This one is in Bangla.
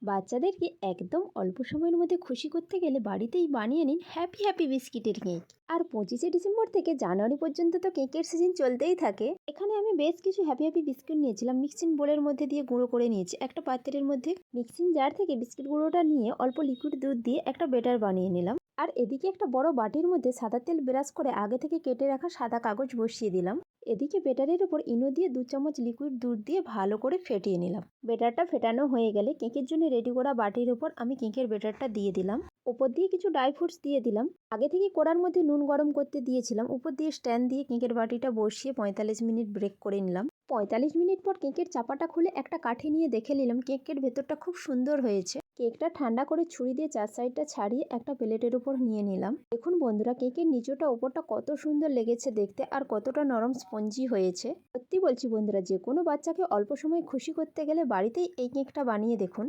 বাচ্চাদেরকে একদম অল্প সময়ের মধ্যে খুশি করতে গেলে বাড়িতেই বানিয়ে নিন হ্যাপি হ্যাপি বিস্কিটের কেক। আর 25শে ডিসেম্বর থেকে জানুয়ারি পর্যন্ত তো কেকের সিজন চলতেই থাকে। এখানে আমি বেশ কিছু হ্যাপি হ্যাপি বিস্কুট নিয়েছিলাম, মিক্সিং বোলের মধ্যে দিয়ে গুঁড়ো করে নিয়েছি। একটা পাত্রের মধ্যে মিক্সিং জার থেকে বিস্কিট গুঁড়োটা নিয়ে অল্প লিকুইড দুধ দিয়ে একটা বেটার বানিয়ে নিলাম। আর এদিকে একটা বড় বাটির মধ্যে সাদা তেল ব্রাশ করে আগে থেকে কেটে রাখা সাদা কাগজ বসিয়ে দিলাম। এদিকে বেটারের উপর ইনো দিয়ে 2 চামচ লিকুইড দুধ দিয়ে ভালো করে ফেটিয়ে নিলাম। বেটারটা ফেটানো হয়ে গেলে কেকের জন্য রেডি করা বাটির উপর আমি কেকের বেটারটা দিয়ে দিলাম। উপর দিয়ে কিছু ড্রাই ফ্রুটস দিয়ে দিলাম। আগে থেকে কড়ার মধ্যে নুন গরম করতে দিয়েছিলাম। উপর দিয়ে স্ট্যান্ড দিয়ে কেকের বাটিটা বসিয়ে 45 মিনিট ব্রেক করে নিলাম। 45 মিনিট পর কেকের চাপাটা খুলে একটা কাঠি নিয়ে দেখে নিলাম কেকের ভেতরটা খুব সুন্দর হয়েছে। কেকটা ঠান্ডা করে ছুরি দিয়ে চার সাইডটা ছাড়িয়ে একটা প্লেটের উপর নিয়ে নিলাম। দেখুন বন্ধুরা, কেকের নিচটা উপরটা কত সুন্দর লেগেছে দেখতে, আর কতটা নরম স্পঞ্জি হয়েছে। সত্যি বলছি বন্ধুরা, যে কোনো বাচ্চাকে অল্প সময় খুশি করতে গেলে বাড়িতেই এই কেকটা বানিয়ে দেখুন।